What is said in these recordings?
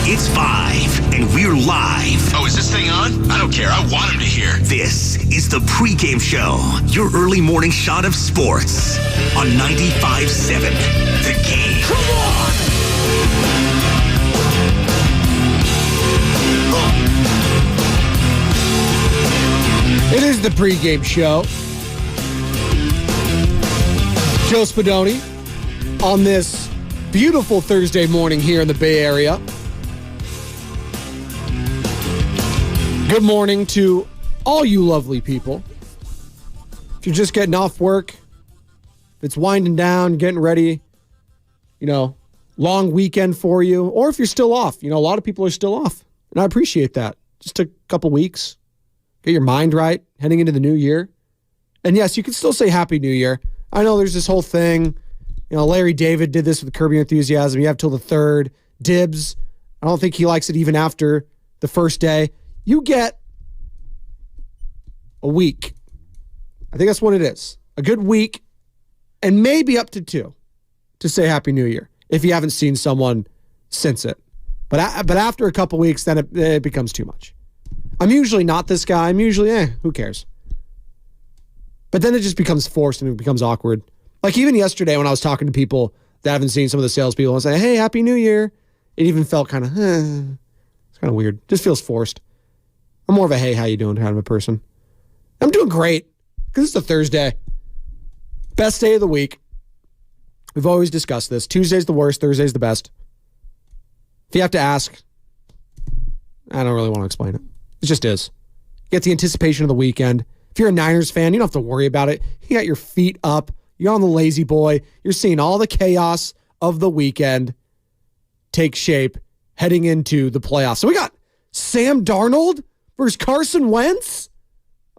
It's 5, and we're live. Oh, is this thing on? I don't care. I want him to hear. This is the Pregame Show, your early morning shot of sports on 95.7 The Game. Come on! It is the Pregame Show. Joe Spadoni on this beautiful Thursday morning here in the Bay Area. Good morning to all you lovely people. If you're just getting off work, if it's winding down, getting ready, long weekend for you, or if you're still off. A lot of people are still off, and I appreciate that. Just took a couple weeks. Get your mind right, heading into the new year. And yes, you can still say Happy New Year. I know there's this whole thing. Larry David did this with Curb Your Enthusiasm. You have till the 3rd. Dibs, I don't think he likes it even after the first day. You get a week. I think that's what it is. A good week, and maybe up to 2 to say Happy New Year if you haven't seen someone since it. But after a couple weeks, then it becomes too much. I'm usually not this guy. I'm usually, who cares? But then it just becomes forced and it becomes awkward. Like even yesterday when I was talking to people that haven't seen some of the salespeople and say, hey, Happy New Year. It even felt kind of, it's kind of weird. Just feels forced. I'm more of a, hey, how you doing kind of a person. I'm doing great because it's a Thursday. Best day of the week. We've always discussed this. Tuesday's the worst. Thursday's the best. If you have to ask, I don't really want to explain it. It just is. You get the anticipation of the weekend. If you're a Niners fan, you don't have to worry about it. You got your feet up. You're on the lazy boy. You're seeing all the chaos of the weekend take shape heading into the playoffs. So we got Sam Darnold versus Carson Wentz.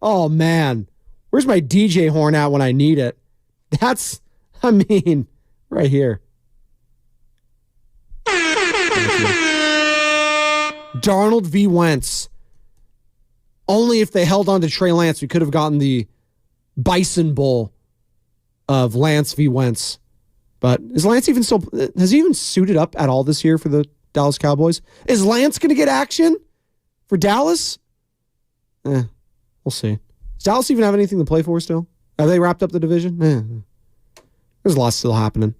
Oh, man. Where's my DJ horn at when I need it? That's, right here. Darnold v. Wentz. Only if they held on to Trey Lance, we could have gotten the Bison Bowl of Lance v. Wentz. But is Lance even still... Has he even suited up at all this year for the Dallas Cowboys? Is Lance going to get action for Dallas? We'll see. Does Dallas even have anything to play for still? Have they wrapped up the division? There's a lot still happening.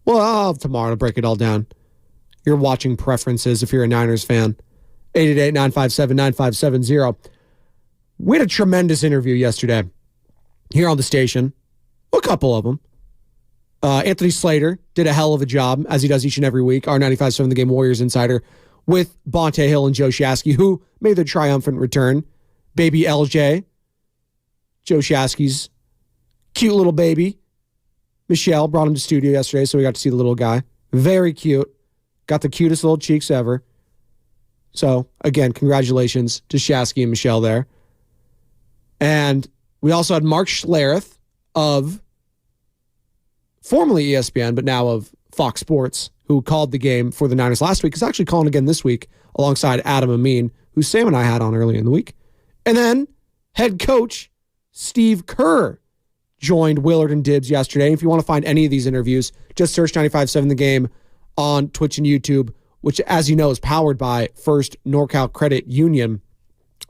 Well, I'll have tomorrow to break it all down. Your watching preferences if you're a Niners fan. 888-957-9570. We had a tremendous interview yesterday here on the station. A couple of them. Anthony Slater did a hell of a job, as he does each and every week, our 95.7 The Game Warriors insider, with Bonte Hill and Joe Shasky, who made their triumphant return. Baby LJ, Joe Shasky's cute little baby. Michelle brought him to studio yesterday, so we got to see the little guy. Very cute. Got the cutest little cheeks ever. So, again, congratulations to Shasky and Michelle there. And we also had Mark Schlereth of formerly ESPN, but now of Fox Sports, who called the game for the Niners last week, is actually calling again this week alongside Adam Amin, who Sam and I had on earlier in the week. And then head coach Steve Kerr joined Willard and Dibs yesterday. If you want to find any of these interviews, just search 95.7 The Game on Twitch and YouTube, which, as you know, is powered by First NorCal Credit Union.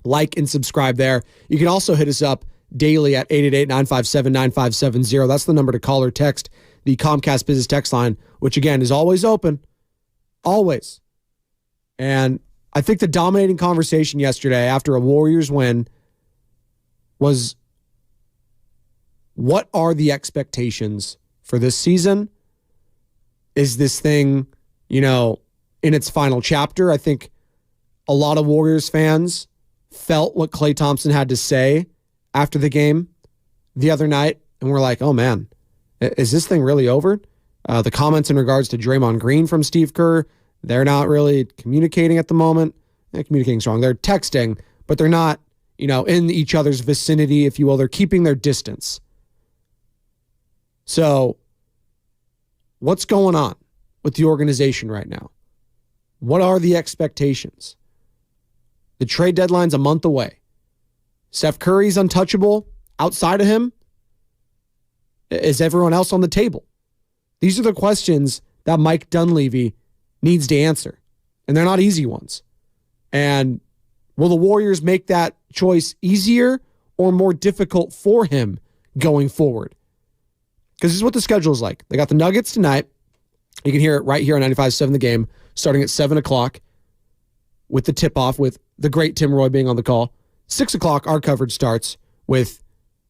Like and subscribe there. You can also hit us up daily at 888-957-9570. That's the number to call or text the Comcast Business Text line, which, again, is always open. Always. And I think the dominating conversation yesterday after a Warriors win was, what are the expectations for this season? Is this thing, in its final chapter? I think a lot of Warriors fans felt what Klay Thompson had to say after the game the other night, and we're like, oh man, is this thing really over? The comments in regards to Draymond Green from Steve Kerr, they're not really communicating at the moment. Communicating's wrong. They're texting, but they're not, in each other's vicinity, if you will. They're keeping their distance. So what's going on with the organization right now? What are the expectations? The trade deadline's a month away. Steph Curry's untouchable. Outside of him, is everyone else on the table? These are the questions that Mike Dunleavy needs to answer. And they're not easy ones. And will the Warriors make that choice easier or more difficult for him going forward? Because this is what the schedule is like. They got the Nuggets tonight. You can hear it right here on 95.7 The Game, starting at 7 o'clock with the tip-off with the great Tim Roy being on the call. 6 o'clock, our coverage starts with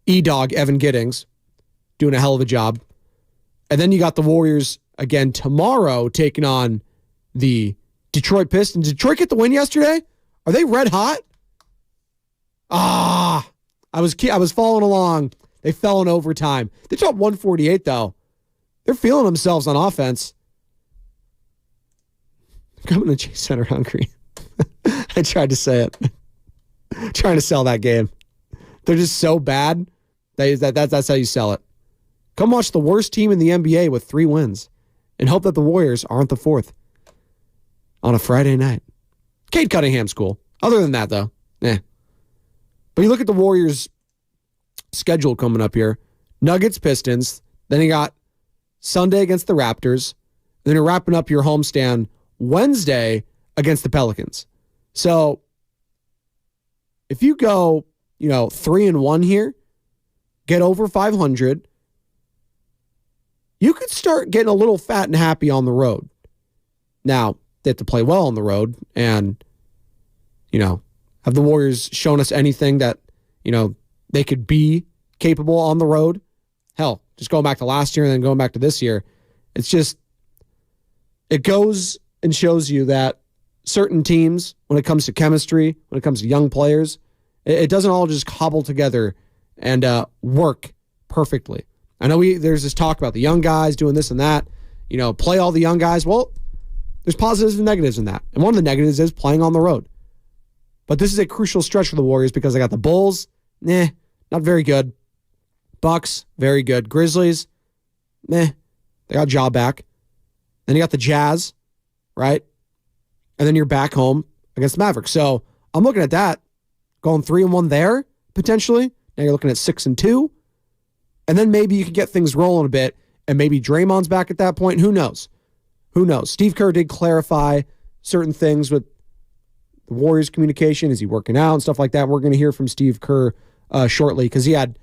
E-Dog Evan Giddings doing a hell of a job. And then you got the Warriors again tomorrow taking on the Detroit Pistons. Did Detroit get the win yesterday? Are they red hot? I was following along. They fell in overtime. They dropped 148 though. They're feeling themselves on offense. They're coming to Chase Center hungry. I tried to say it. Trying to sell that game. They're just so bad. That's how you sell it. Come watch the worst team in the NBA with 3 wins and hope that the Warriors aren't the 4th on a Friday night. Cade Cunningham's cool. Other than that, though, But you look at the Warriors' schedule coming up here. Nuggets, Pistons. Then you got Sunday against the Raptors. Then you're wrapping up your homestand Wednesday against the Pelicans. So if you go, 3-1 here, get over 500, you could start getting a little fat and happy on the road. Now, they have to play well on the road, and, have the Warriors shown us anything that, they could be capable on the road? Hell, just going back to last year and then going back to this year, it's just, it goes and shows you that certain teams, when it comes to chemistry, when it comes to young players, it doesn't all just cobble together and work perfectly. I know there's this talk about the young guys doing this and that, play all the young guys. Well, there's positives and negatives in that. And one of the negatives is playing on the road. But this is a crucial stretch for the Warriors because they got the Bulls, not very good. Bucks, very good. Grizzlies, they got job back. Then you got the Jazz, right? And then you're back home against the Mavericks. So I'm looking at that, going 3-1 there, potentially. Now you're looking at 6-2. And then maybe you can get things rolling a bit, and maybe Draymond's back at that point. Who knows? Steve Kerr did clarify certain things with the Warriors' communication. Is he working out and stuff like that? We're going to hear from Steve Kerr shortly because he had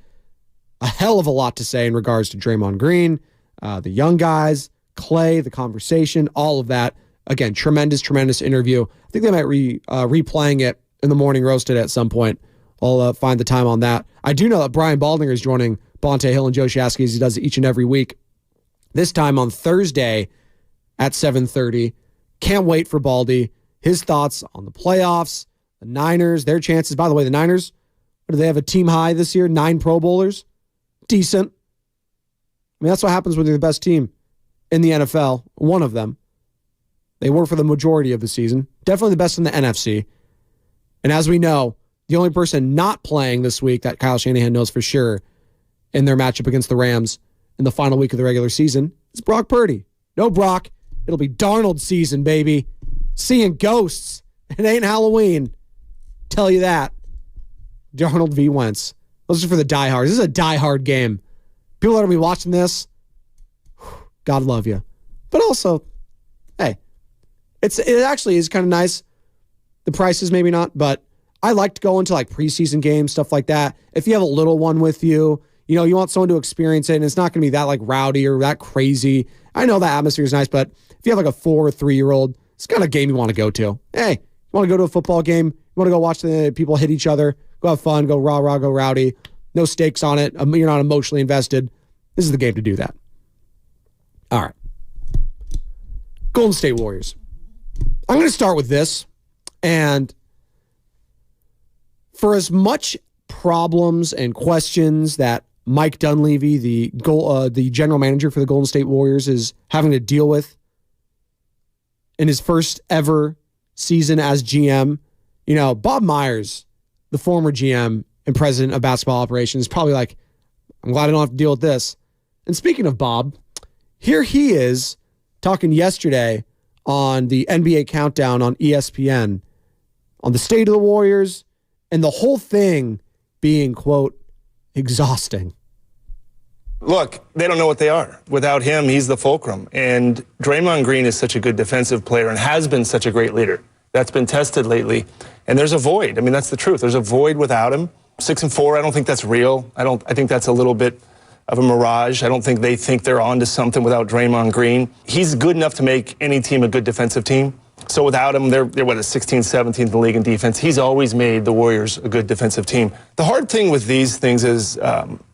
a hell of a lot to say in regards to Draymond Green, the young guys, Klay, the conversation, all of that. Again, tremendous interview. I think they might replaying it in the morning roasted at some point. I'll find the time on that. I do know that Brian Baldinger is joining Bonte Hill and Joe Shasky as he does each and every week. This time on Thursday at 7:30. Can't wait for Baldy. His thoughts on the playoffs, the Niners, their chances. By the way, the Niners, what do they have, a team high this year? 9 Pro Bowlers? Decent. I mean, that's what happens when you're the best team in the NFL. One of them. They were for the majority of the season. Definitely the best in the NFC. And as we know, the only person not playing this week that Kyle Shanahan knows for sure in their matchup against the Rams in the final week of the regular season is Brock Purdy. No Brock. It'll be Darnold season, baby. Seeing ghosts. It ain't Halloween. Tell you that. Darnold v. Wentz. Those are for the diehards. This is a diehard game. People that are going to be watching this, God love you. But also, hey, it actually is kind of nice. The prices maybe not, but I like to go into like preseason games, stuff like that. If you have a little one with you, you want someone to experience it, and it's not going to be that like rowdy or that crazy. I know that atmosphere is nice, but if you have like a 4 or 3-year-old, it's kind of a game you want to go to. Hey, you want to go to a football game? You want to go watch the people hit each other? Go have fun, go rah-rah, go rowdy. No stakes on it. You're not emotionally invested. This is the game to do that. All right. Golden State Warriors. I'm going to start with this. And for as much problems and questions that Mike Dunleavy, the general manager for the Golden State Warriors, is having to deal with in his first ever season as GM, Bob Myers, the former GM and president of basketball operations, is probably like, I'm glad I don't have to deal with this. And speaking of Bob, here he is talking yesterday on the NBA Countdown on ESPN on the state of the Warriors and the whole thing being, quote, exhausting. Look, they don't know what they are. Without him, he's the fulcrum. And Draymond Green is such a good defensive player and has been such a great leader. That's been tested lately. And there's a void. I mean, that's the truth. There's a void without him. 6-4, I don't think that's real. I think that's a little bit of a mirage. I don't think they think they're onto something without Draymond Green. He's good enough to make any team a good defensive team. So without him, they're 16th, 17th in the league in defense. He's always made the Warriors a good defensive team. The hard thing with these things is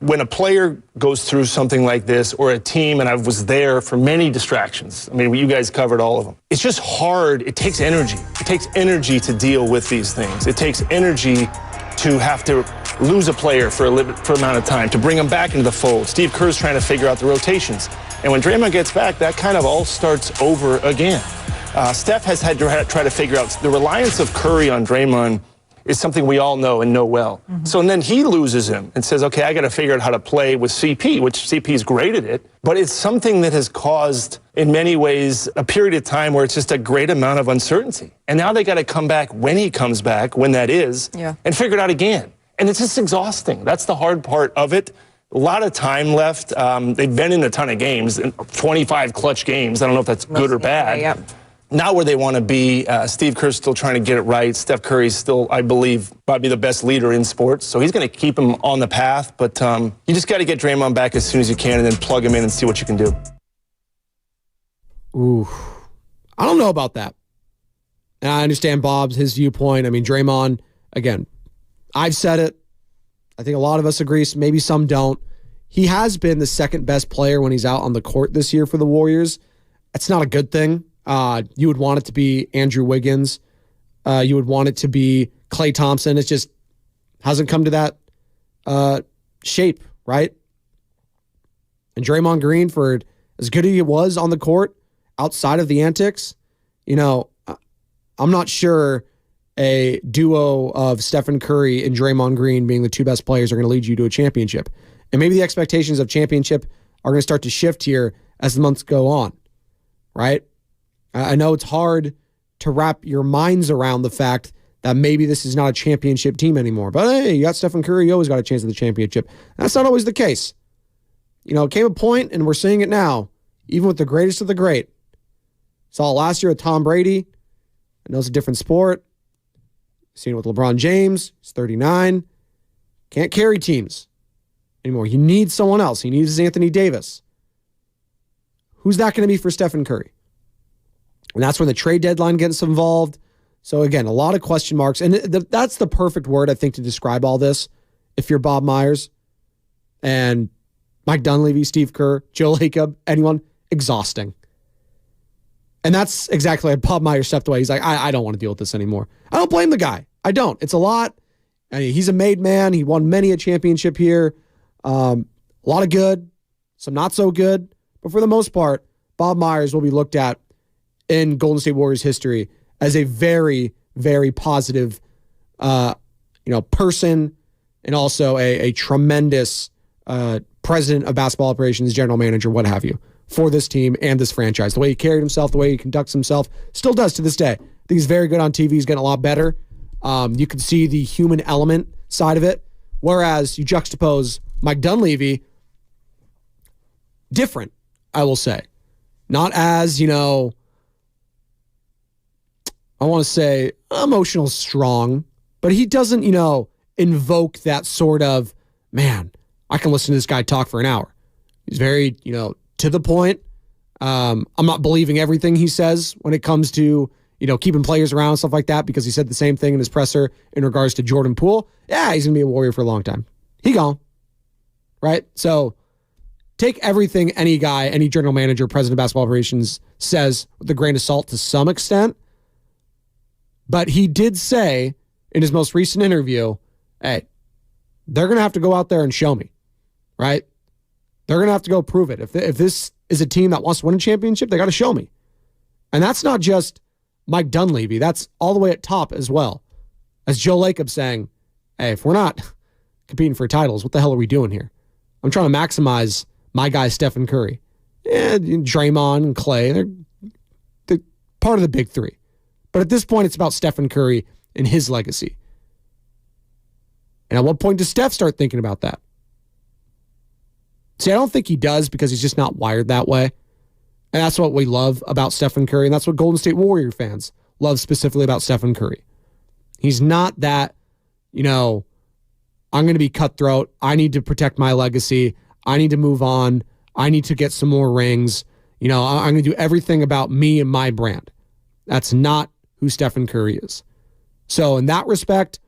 when a player goes through something like this, or a team, and I was there for many distractions. I mean, you guys covered all of them. It's just hard. It takes energy. It takes energy to deal with these things. It takes energy to have to lose a player for amount of time, to bring him back into the fold. Steve Kerr's trying to figure out the rotations. And when Draymond gets back, that kind of all starts over again. Steph has had to try to figure out the reliance of Curry on Draymond is something we all know and know well. Mm-hmm. So and then he loses him and says, okay, I got to figure out how to play with CP, which CP is great at it. But it's something that has caused, in many ways, a period of time where it's just a great amount of uncertainty. And now they got to come back when he comes back, when that is, and figure it out again. And it's just exhausting. That's the hard part of it. A lot of time left. They've been in a ton of games, 25 clutch games. I don't know if that's good or bad. Not where they want to be. Steve Kerr's still trying to get it right. Steph Curry's still, I believe, probably the best leader in sports. So he's going to keep him on the path. But you just got to get Draymond back as soon as you can and then plug him in and see what you can do. Ooh, I don't know about that. And I understand his viewpoint. I mean, Draymond, again, I've said it. I think a lot of us agree. Maybe some don't. He has been the second best player when he's out on the court this year for the Warriors. That's not a good thing. You would want it to be Andrew Wiggins. You would want it to be Klay Thompson. It just hasn't come to that shape, right? And Draymond Green, for as good as he was on the court, outside of the antics, I'm not sure a duo of Stephen Curry and Draymond Green being the two best players are going to lead you to a championship. And maybe the expectations of championship are going to start to shift here as the months go on, right? I know it's hard to wrap your minds around the fact that maybe this is not a championship team anymore. But hey, you got Stephen Curry, you always got a chance at the championship. That's not always the case. It came a point, and we're seeing it now, even with the greatest of the great. Saw it last year with Tom Brady. I know it's a different sport. Seen it with LeBron James. He's 39. Can't carry teams anymore. He needs someone else. He needs Anthony Davis. Who's that going to be for Stephen Curry? And that's when the trade deadline gets involved. So again, a lot of question marks. And that's the perfect word, I think, to describe all this. If you're Bob Myers and Mike Dunleavy, Steve Kerr, Joe Lacob, anyone, exhausting. And that's exactly like Bob Myers stepped away. He's like, I don't want to deal with this anymore. I don't blame the guy. I don't. It's a lot. I mean, he's a made man. He won many a championship here. A lot of good, some not so good. But for the most part, Bob Myers will be looked at in Golden State Warriors history as a very, very positive person, and also a tremendous president of basketball operations, general manager, what have you, for this team and this franchise. The way he carried himself, the way he conducts himself, still does to this day. I think he's very good on TV. He's getting a lot better. You can see the human element side of it, whereas you juxtapose Mike Dunleavy, different, I will say. Not as, I want to say emotional strong, but he doesn't, invoke that sort of, man, I can listen to this guy talk for an hour. He's very, to the point. I'm not believing everything he says when it comes to, keeping players around, stuff like that, because he said the same thing in his presser in regards to Jordan Poole. Yeah, he's going to be a Warrior for a long time. He gone. Right? So take everything any guy, any general manager, president of basketball operations says with a grain of salt to some extent. But he did say in his most recent interview hey, they're going to have to go out there and show me, right? They're going to have to go prove it. If this is a team that wants to win a championship, they got to show me. And that's not just Mike Dunleavy. That's all the way at top as well. As Joe Lacob saying, hey, if we're not competing for titles, what the hell are we doing here? I'm trying to maximize my guy, Stephen Curry. Yeah, Draymond and Clay, they're part of the big three. But at this point, it's about Stephen Curry and his legacy. And at what point does Steph start thinking about that? See, I don't think he does because he's just not wired that way. And that's what we love about Stephen Curry, and that's what Golden State Warrior fans love specifically about Stephen Curry. He's not that, I'm going to be cutthroat. I need to protect my legacy. I need to move on. I need to get some more rings. I'm going to do everything about me and my brand. That's not who Stephen Curry is. So in that respect,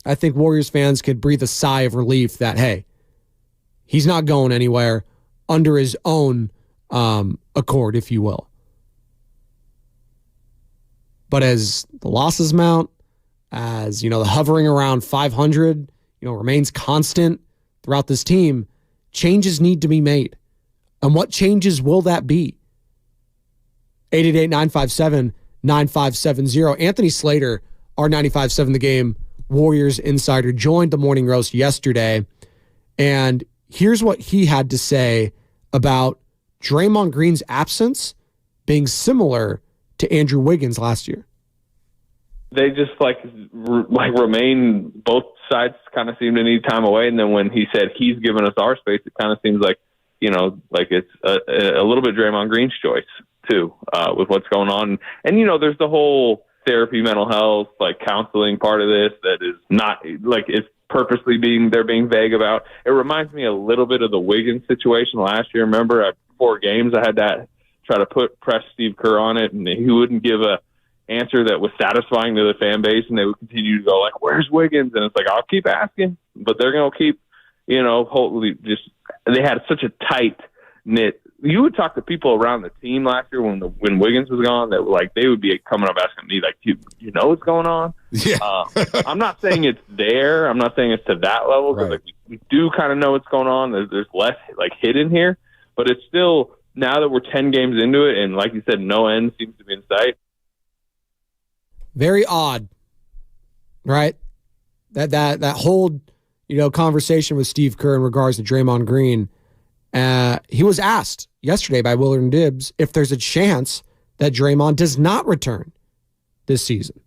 I think Warriors fans could breathe a sigh of relief that, hey, he's not going anywhere under his own accord, if you will. But as the losses mount, as the hovering around 500, remains constant throughout this team, changes need to be made. And what changes will that be? 888-957-9570. Anthony Slater, our 95.7 The Game Warriors insider, joined the Morning Roast yesterday. And here's what he had to say about Draymond Green's absence being similar to Andrew Wiggins last year. They just remain, both sides kind of seem to need time away. And then when he said he's given us our space, it kind of seems like, it's a little bit Draymond Green's choice too, with what's going on. And, there's the whole therapy, mental health, counseling part of this that is not it's purposely they're being vague about. It reminds me a little bit of the Wiggins situation last year. Remember at 4 games, I had to try to press Steve Kerr on it, and he wouldn't give a answer that was satisfying to the fan base, and they would continue to go where's Wiggins? And it's I'll keep asking, but they're going to keep, hopefully they had such a tight knit. You would talk to people around the team last year when Wiggins was gone that they would be coming up asking me you know what's going on? Yeah. I'm not saying it's there. I'm not saying it's to that level because right. We do kind of know what's going on. There's less hidden here, but it's still, now that we're 10 games into it and like you said, no end seems to be in sight. Very odd, right? That whole conversation with Steve Kerr in regards to Draymond Green. He was asked yesterday by Willard and Dibbs if there's a chance that Draymond does not return this season.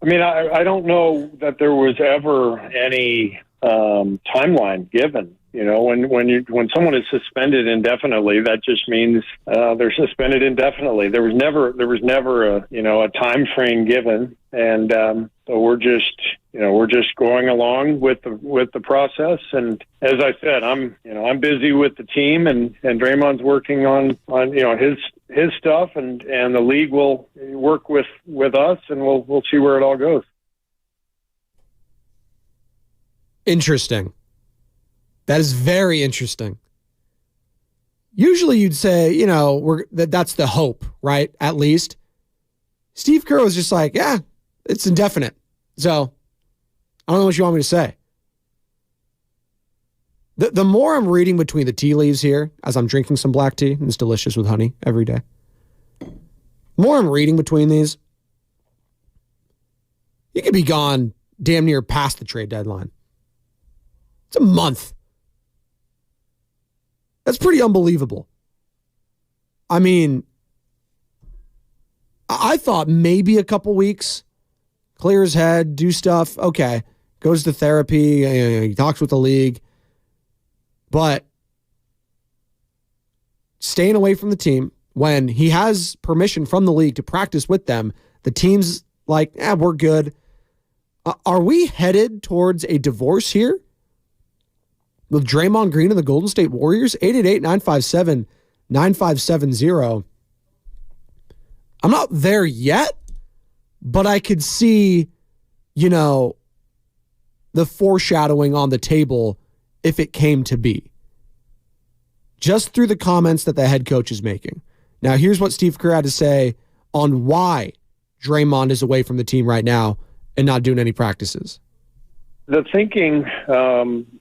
I mean, I don't know that there was ever any timeline given. When someone is suspended indefinitely, that just means they're suspended indefinitely. There was never a time frame given, and so we're just going along with the process. And as I said, I'm busy with the team, and Draymond's working on his stuff, and the league will work with us, and we'll see where it all goes. Interesting. That is very interesting. Usually you'd say, that's the hope, right? At least. Steve Kerr was just it's indefinite. So I don't know what you want me to say. The more I'm reading between the tea leaves here, as I'm drinking some black tea, and it's delicious with honey every day. The more I'm reading between these, you could be gone damn near past the trade deadline. It's a month. That's pretty unbelievable. I mean, I thought maybe a couple weeks, clear his head, do stuff. Okay, goes to therapy, he talks with the league. But staying away from the team when he has permission from the league to practice with them, the team's we're good. Are we headed towards a divorce here? With Draymond Green and the Golden State Warriors, 888-957-9570. I'm not there yet, but I could see, the foreshadowing on the table if it came to be. Just through the comments that the head coach is making. Now, here's what Steve Kerr had to say on why Draymond is away from the team right now and not doing any practices. The thinking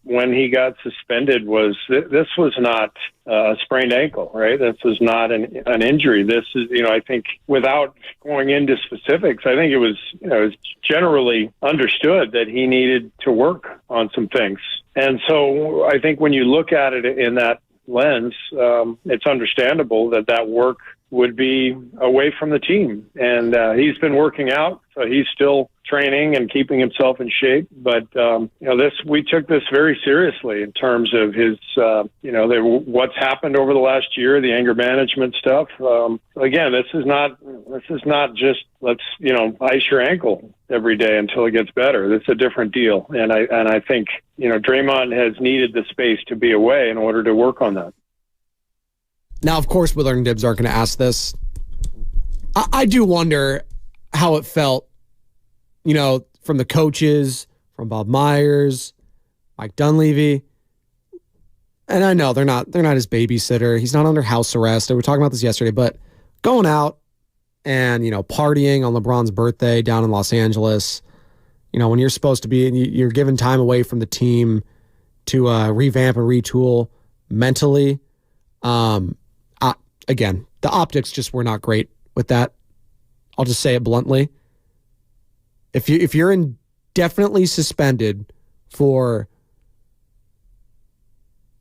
when he got suspended was this was not a sprained ankle, right? This was not an injury. This is, I think without going into specifics, I think it was, it was generally understood that he needed to work on some things. And so I think when you look at it in that lens, it's understandable that work would be away from the team. And he's been working out, so he's still training and keeping himself in shape. But we took this very seriously in terms of his, what's happened over the last year, the anger management stuff. Again, this is not just let's ice your ankle every day until it gets better. It's a different deal, and I think Draymond has needed the space to be away in order to work on that. Now, of course, Willard and Dibbs aren't going to ask this. I do wonder how it felt, from the coaches, from Bob Myers, Mike Dunleavy. And I know they're not his babysitter. He's not under house arrest. We were talking about this yesterday, but going out and, partying on LeBron's birthday down in Los Angeles, when you're supposed to be, you're given time away from the team to revamp and retool mentally. Again, the optics just were not great with that. I'll just say it bluntly. If you're indefinitely suspended for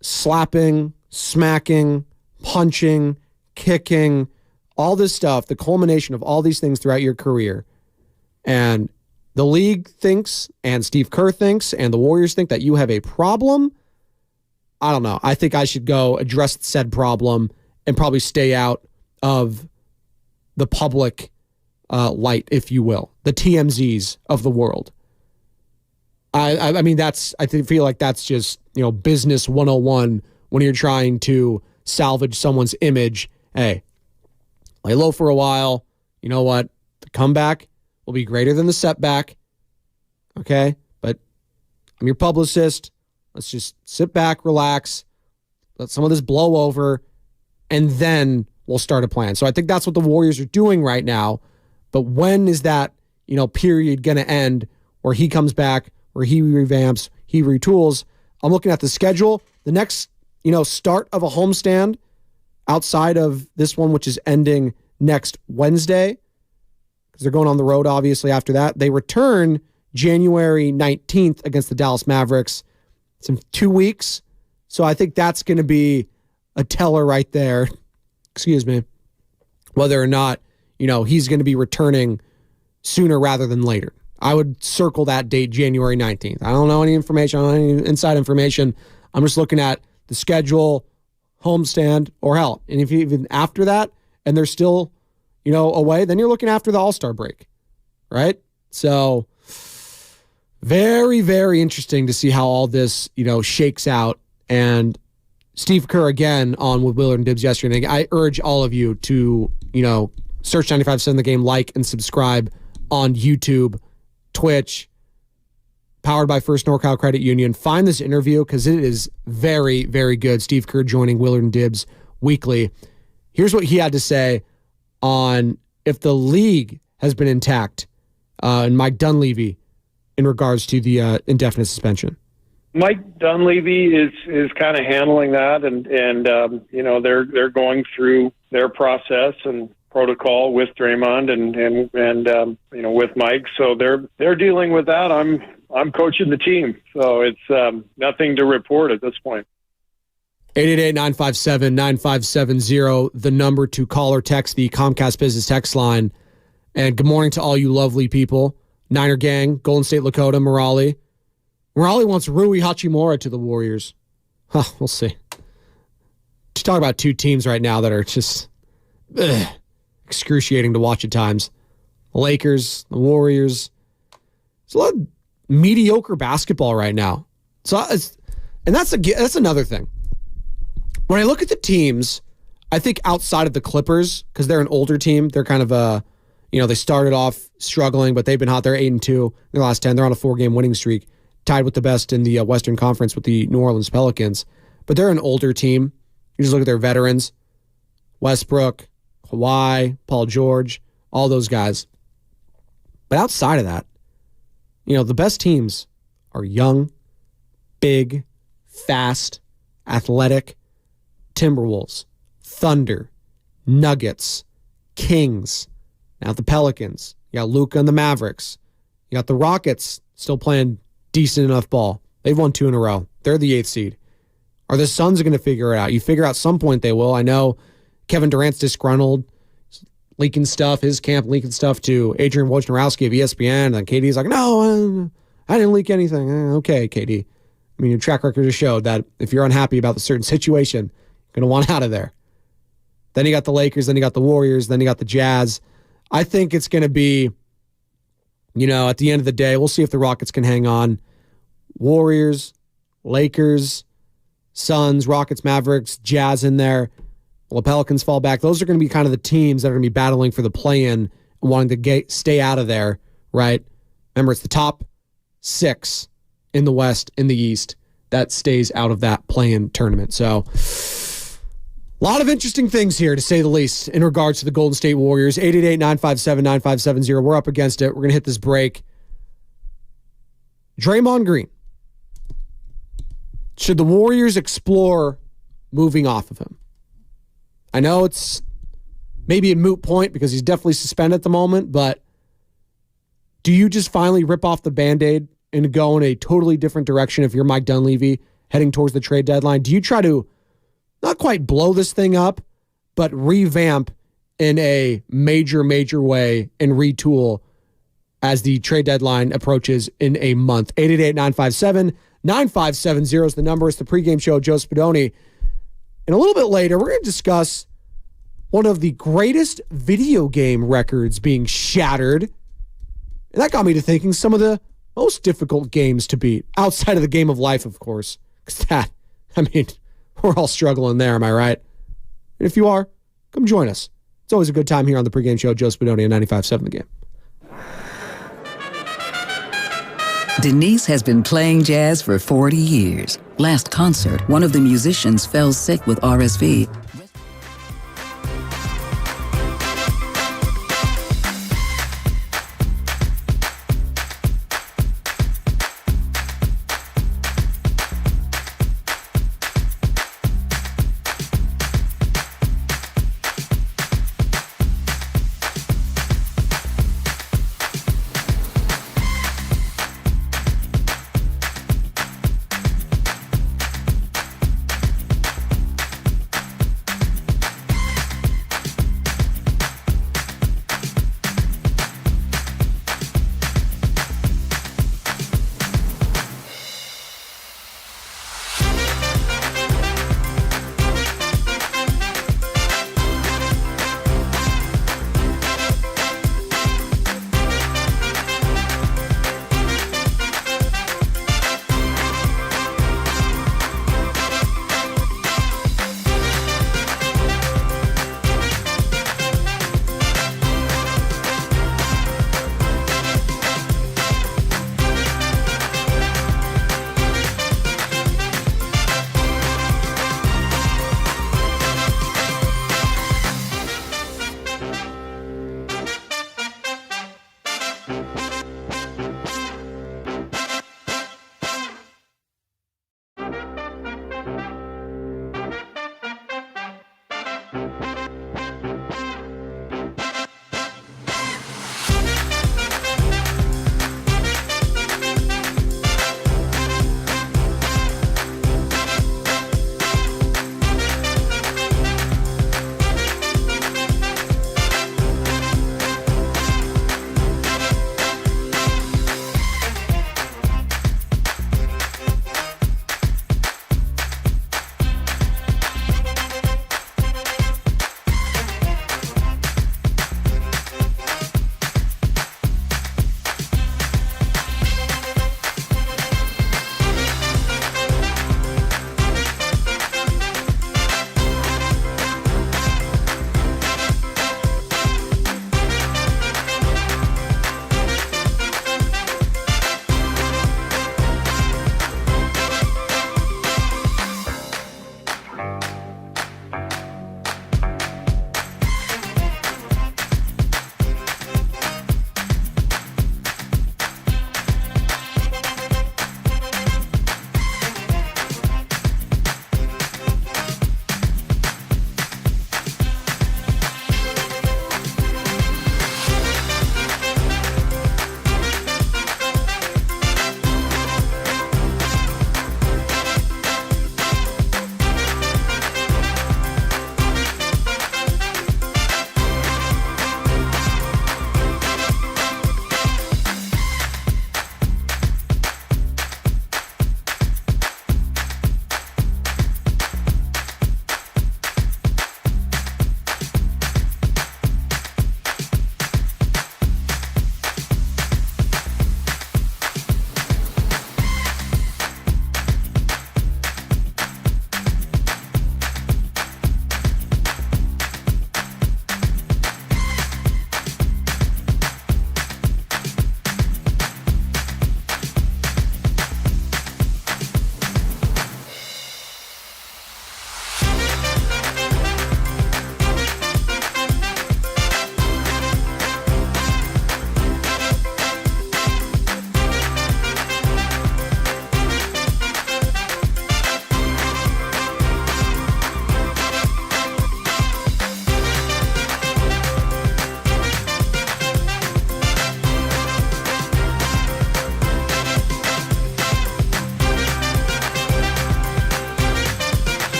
slapping, smacking, punching, kicking, all this stuff, the culmination of all these things throughout your career, and the league thinks, and Steve Kerr thinks, and the Warriors think that you have a problem, I don't know. I think I should go address said problem and probably stay out of the public light, if you will, the TMZs of the world. I mean, I feel like that's just, business 101 when you're trying to salvage someone's image. Hey, lay low for a while. You know what? The comeback will be greater than the setback. Okay? But I'm your publicist. Let's just sit back, relax, let some of this blow over, and then we'll start a plan. So I think that's what the Warriors are doing right now. But when is that, period going to end where he comes back, where he revamps, he retools? I'm looking at the schedule. The next, start of a homestand outside of this one, which is ending next Wednesday, because they're going on the road, obviously, after that. They return January 19th against the Dallas Mavericks. It's in 2 weeks. So I think that's going to be a teller right there. Excuse me. Whether or not, he's going to be returning sooner rather than later. I would circle that date, January 19th. I don't know any information, I don't know any inside information. I'm just looking at the schedule, homestand, or hell. And if even after that, and they're still, away, then you're looking after the All-Star break, right? So very, very interesting to see how all this, shakes out. And Steve Kerr again on with Willard and Dibbs yesterday. I urge all of you to, search 95.7 The Game, like and subscribe on YouTube, Twitch, powered by First NorCal Credit Union. Find this interview because it is very, very good. Steve Kerr joining Willard and Dibbs weekly. Here's what he had to say on if the league has been intact, and Mike Dunleavy in regards to the indefinite suspension. Mike Dunleavy is kind of handling that, and they're going through their process and protocol with Draymond and with Mike, so they're dealing with that. I'm coaching the team, so it's nothing to report at this point. 888-957-9570, the number to call or text the Comcast Business text line. And good morning to all you lovely people. Niner Gang, Golden State Lakota, Morali. Morali wants Rui Hachimura to the Warriors. Huh, we'll see. To talk about two teams right now that are just excruciating to watch at times. The Lakers, the Warriors. There's a lot of mediocre basketball right now. So, that's another thing. When I look at the teams, I think outside of the Clippers, because they're an older team, they're kind of they started off struggling, but they've been hot. They're 8-2 in their last 10. They're on a 4-game winning streak, tied with the best in the Western Conference with the New Orleans Pelicans. But they're an older team. You just look at their veterans: Westbrook, Kawhi, Paul George, all those guys. But outside of that, the best teams are young, big, fast, athletic. Timberwolves, Thunder, Nuggets, Kings. Now the Pelicans. You got Luka and the Mavericks. You got the Rockets still playing decent enough ball. They've won 2 in a row. They're the 8th seed. Are the Suns going to figure it out? You figure out some point they will. I know Kevin Durant's disgruntled, leaking stuff, his camp leaking stuff to Adrian Wojnarowski of ESPN. And KD's like, no, I didn't leak anything. Okay, KD. I mean, your track record has showed that if you're unhappy about the certain situation, you're going to want out of there. Then you got the Lakers, then you got the Warriors, then you got the Jazz. I think it's going to be, at the end of the day, we'll see if the Rockets can hang on. Warriors, Lakers, Suns, Rockets, Mavericks, Jazz in there. Well, the Pelicans fall back. Those are going to be kind of the teams that are going to be battling for the play-in and wanting to stay out of there, right? Remember, it's the top 6 in the West, in the East, that stays out of that play-in tournament. So, a lot of interesting things here, to say the least, in regards to the Golden State Warriors. 888-957-9570. We're up against it. We're going to hit this break. Draymond Green. Should the Warriors explore moving off of him? I know it's maybe a moot point because he's definitely suspended at the moment, but do you just finally rip off the Band-Aid and go in a totally different direction if you're Mike Dunleavy heading towards the trade deadline? Do you try to not quite blow this thing up, but revamp in a major, major way and retool as the trade deadline approaches in a month? 888-957-9570 is the number. It's the pregame show, Joe Spadoni. And a little bit later, we're going to discuss one of the greatest video game records being shattered. And that got me to thinking some of the most difficult games to beat, outside of the game of life, of course. Because we're all struggling there, am I right? And if you are, come join us. It's always a good time here on the pregame show, Joe Spadoni at 95.7 The Game. Denise has been playing jazz for 40 years. Last concert, one of the musicians fell sick with RSV.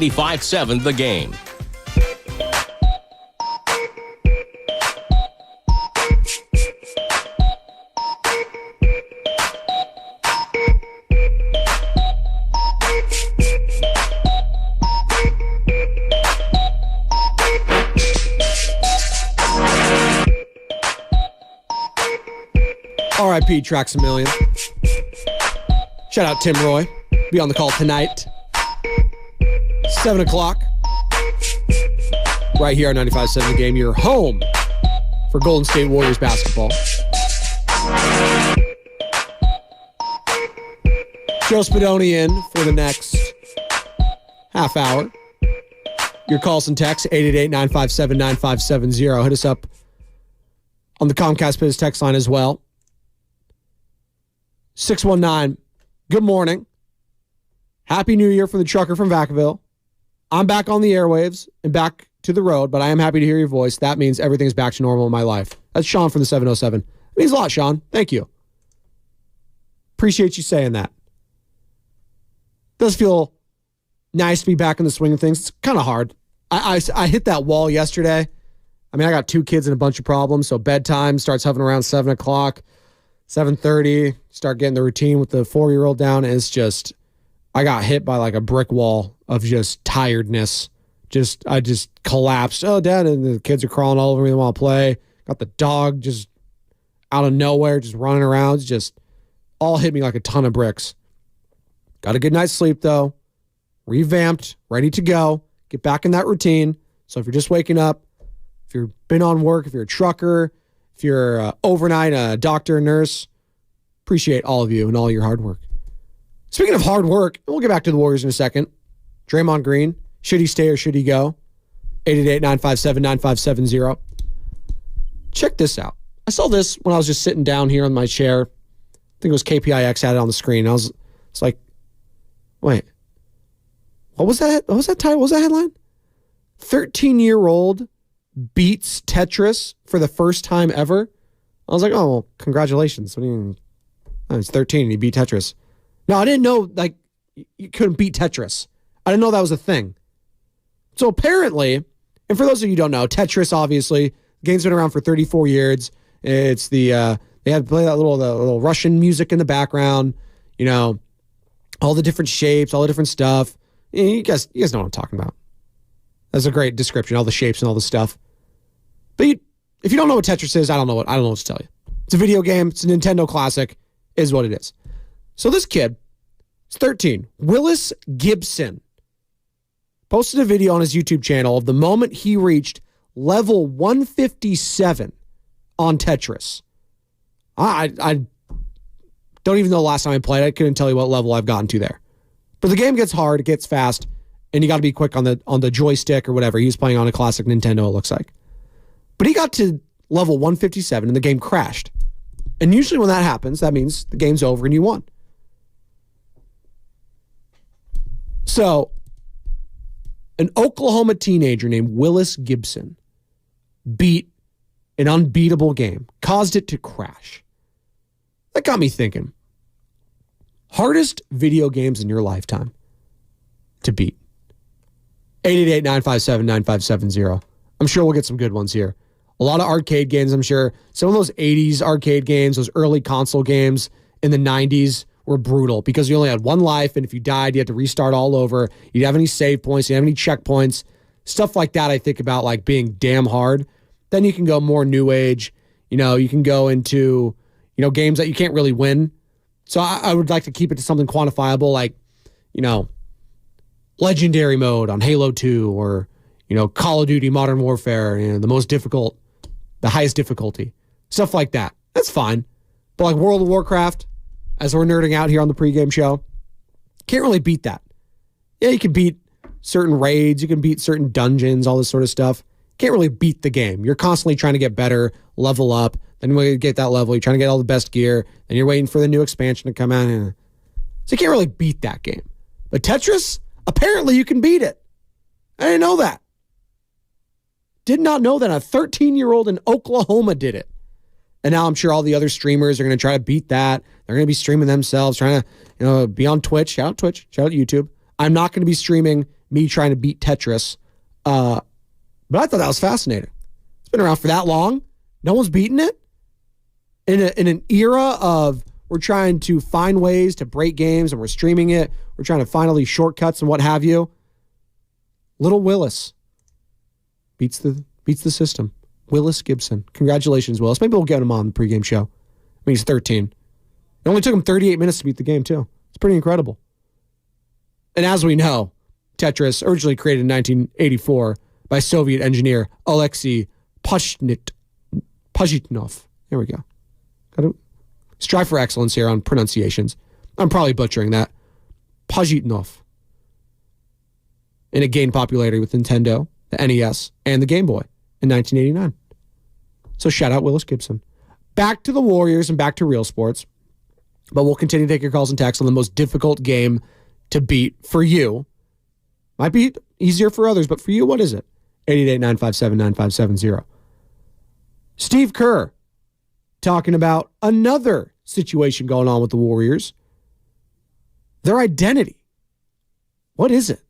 95.7 The Game. R.I.P. Traxamillion. Shout out Tim Roy. Be on the call tonight. 7 o'clock. Right here on 95.7 The Game. Your home for Golden State Warriors basketball. Joe Spadoni in for the next half hour. Your calls and texts, 888-957-9570. Hit us up on the Comcast Biz text line as well. 619, good morning. Happy New Year from the trucker from Vacaville. I'm back on the airwaves and back to the road, but I am happy to hear your voice. That means everything's back to normal in my life. That's Sean from the 707. It means a lot, Sean. Thank you. Appreciate you saying that. Does feel nice to be back in the swing of things. It's kind of hard. I hit that wall yesterday. I mean, I got 2 kids and a bunch of problems, so bedtime starts hovering around 7 o'clock. 7:30, start getting the routine with the 4-year-old down. And it's just, I got hit by like a brick wall of just tiredness. I just collapsed. Oh, Dad, and the kids are crawling all over me. They want to play. Got the dog just out of nowhere, just running around. It's just all hit me like a ton of bricks. Got a good night's sleep, though. Revamped, ready to go. Get back in that routine. So if you're just waking up, if you've been on work, if you're a trucker, if you're overnight, a doctor, a nurse, appreciate all of you and all your hard work. Speaking of hard work, we'll get back to the Warriors in a second. Draymond Green, should he stay or should he go? 888-957-9570. Check this out. I saw this when I was just sitting down here on my chair. I think it was KPIX had it on the screen. It's like, wait, what was that? What was that title? What was that headline? 13-year-old beats Tetris for the first time ever. I was like, oh, well, congratulations. What do you mean? Oh, he's 13 and he beat Tetris. No, I didn't know, like, you couldn't beat Tetris. I didn't know that was a thing. So apparently, and for those of you who don't know, Tetris, obviously, the game's been around for 34 years. It's the, they had to play that little Russian music in the background, you know, all the different shapes, all the different stuff. You guys know what I'm talking about. That's a great description, all the shapes and all the stuff. But if you don't know what Tetris is, I don't know what to tell you. It's a video game. It's a Nintendo classic. Is what it is. So this kid is 13. Willis Gibson posted a video on his YouTube channel of the moment he reached level 157 on Tetris. I don't even know the last time I played. I couldn't tell you what level I've gotten to there. But the game gets hard. It gets fast. And you got to be quick on the joystick or whatever. He was playing on a classic Nintendo, it looks like. But he got to level 157 and the game crashed. And usually when that happens, that means the game's over and you won. So, an Oklahoma teenager named Willis Gibson beat an unbeatable game, caused it to crash. That got me thinking. Hardest video games in your lifetime to beat. 888-957-9570. I'm sure we'll get some good ones here. A lot of arcade games, I'm sure. Some of those 80s arcade games, those early console games in the 90s were brutal because you only had one life, and if you died, you had to restart all over. You didn't have any save points. You didn't have any checkpoints. Stuff like that I think about like being damn hard. Then you can go more new age. You know, you can go into, you know, games that you can't really win. So I would like to keep it to something quantifiable like, you know, Legendary mode on Halo 2 or, you know, Call of Duty Modern Warfare, you know, the highest difficulty. Stuff like that. That's fine. But like World of Warcraft, as we're nerding out here on the pregame show, can't really beat that. Yeah, you can beat certain raids, you can beat certain dungeons, all this sort of stuff. Can't really beat the game. You're constantly trying to get better, level up. Then when you get that level, you're trying to get all the best gear. Then you're waiting for the new expansion to come out. So you can't really beat that game. But Tetris, apparently you can beat it. I didn't know that. Did not know that a 13-year-old in Oklahoma did it. And now I'm sure all the other streamers are going to try to beat that. They're going to be streaming themselves, trying to, you know, be on Twitch. Shout out Twitch. Shout out YouTube. I'm not going to be streaming me trying to beat Tetris. But I thought that was fascinating. It's been around for that long. No one's beaten it. In an era of we're trying to find ways to break games and we're streaming it. We're trying to find all these shortcuts and what have you. Little Willis beats the system. Willis Gibson. Congratulations, Willis. Maybe we'll get him on the pregame show. I mean, he's 13. It only took him 38 minutes to beat the game, too. It's pretty incredible. And as we know, Tetris, originally created in 1984 by Soviet engineer Alexei Pajitnov. There we go. Got to strive for excellence here on pronunciations. I'm probably butchering that. Pajitnov. And it gained popularity with Nintendo, the NES, and the Game Boy in 1989. So shout out Willis Gibson. Back to the Warriors and back to real sports. But we'll continue to take your calls and texts on the most difficult game to beat for you. Might be easier for others, but for you, what is it? 888-957-9570. Steve Kerr talking about another situation going on with the Warriors. Their identity. What is it?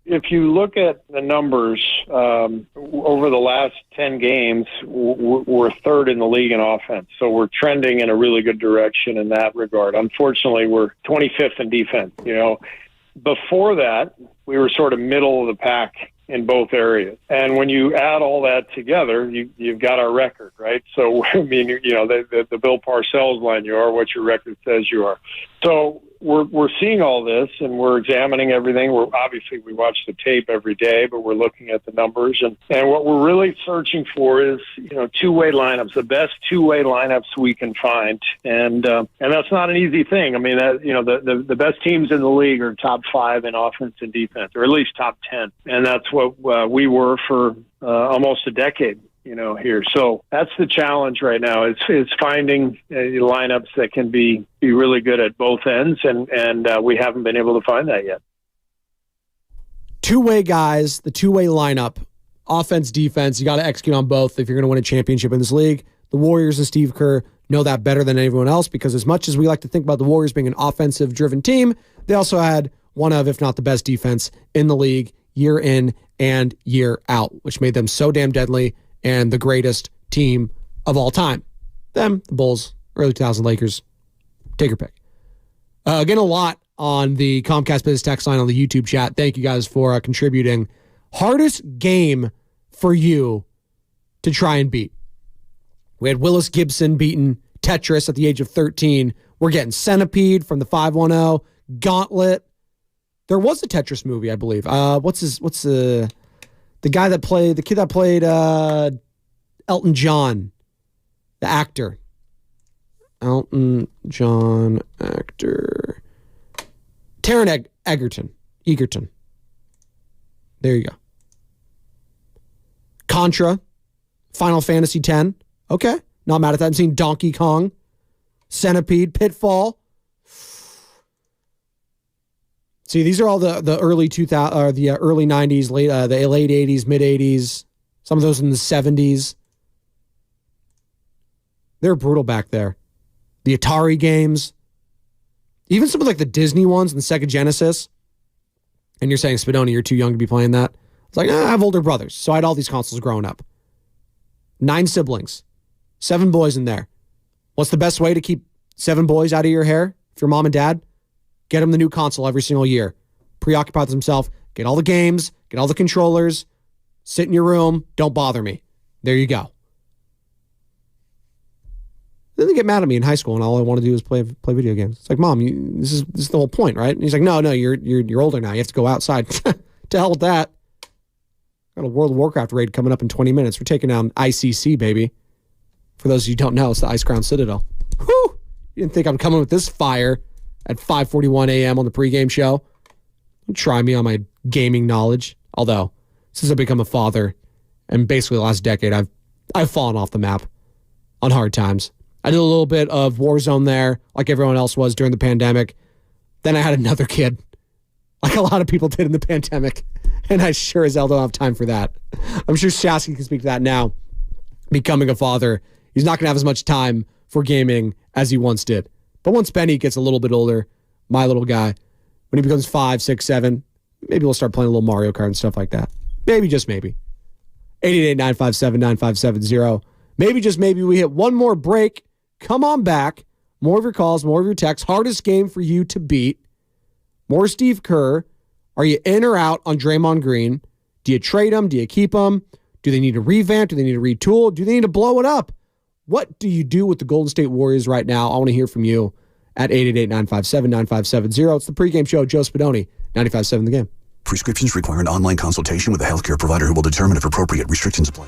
If you look at the numbers, over the last 10 games, we're third in the league in offense. So we're trending in a really good direction in that regard. Unfortunately, we're 25th in defense. Before that, we were sort of middle of the pack in both areas. And when you add all that together, you've got our record, right? So, I mean, the Bill Parcells line, you are what your record says you are. So we're seeing all this and we're examining everything. We watch the tape every day, but we're looking at the numbers. And what we're really searching for is, two-way lineups, the best two-way lineups we can find. And that's not an easy thing. I mean, the best teams in the league are top 5 in offense and defense, or at least top 10. And that's what we were for almost a decade. Here. So that's the challenge right now is finding lineups that can be really good at both ends, and we haven't been able to find that yet. Two-way guys, the two-way lineup, offense, defense, you got to execute on both if you're going to win a championship in this league. The Warriors and Steve Kerr know that better than anyone else because as much as we like to think about the Warriors being an offensive-driven team, they also had one of, if not the best defense in the league year in and year out, which made them so damn deadly and the greatest team of all time. Them, the Bulls, early 2000 Lakers. Take your pick. Again, a lot on the Comcast Business text line on the YouTube chat. Thank you guys for contributing. Hardest game for you to try and beat. We had Willis Gibson beating Tetris at the age of 13. We're getting Centipede from the 510, Gauntlet. There was a Tetris movie, I believe. What's the kid that played Elton John, the actor. Elton John actor. Taron Egerton. There you go. Contra, Final Fantasy X. Okay, not mad at that. I'm seeing Donkey Kong, Centipede, Pitfall. See, these are all the early 2000 or the early 90s, the late 80s, mid 80s. Some of those in the 70s. They're brutal back there. The Atari games, even some of like the Disney ones and the Sega Genesis. And you're saying, Spadoni, you're too young to be playing that. It's like, I have older brothers, so I had all these consoles growing up. 9 siblings, 7 boys in there. What's the best way to keep 7 boys out of your hair? If your mom and dad, get them the new console every single year. Preoccupy themselves. Get all the games. Get all the controllers. Sit in your room. Don't bother me. There you go. Then they get mad at me in high school, and all I want to do is play video games. It's like, Mom, this is the whole point, right? And he's like, No, you're older now. You have to go outside. To hell with that. Got a World of Warcraft raid coming up in 20 minutes. We're taking down ICC, baby. For those of you who don't know, it's the Ice Crown Citadel. Whew! You didn't think I'm coming with this fire at 5:41 a.m. on the pregame show. Don't try me on my gaming knowledge. Although, since I've become a father, and basically the last decade, I've fallen off the map on hard times. I did a little bit of Warzone there, like everyone else was during the pandemic. Then I had another kid, like a lot of people did in the pandemic. And I sure as hell don't have time for that. I'm sure Shasky can speak to that now. Becoming a father, he's not going to have as much time for gaming as he once did. But once Benny gets a little bit older, my little guy, when he becomes 5, 6, 7, Maybe we'll start playing a little Mario Kart and stuff like that. Maybe, just maybe. 888-957-9570. Maybe, just maybe, we hit one more break. Come on back. More of your calls, more of your texts. Hardest game for you to beat. More Steve Kerr. Are you in or out on Draymond Green? Do you trade him? Do you keep him? Do they need to revamp? Do they need to retool? Do they need to blow it up? What do you do with the Golden State Warriors right now? I want to hear from you at 888-957-9570. It's the pregame show. Joe Spadoni, 95.7 The Game. Prescriptions require an online consultation with a healthcare provider who will determine if appropriate. Restrictions apply.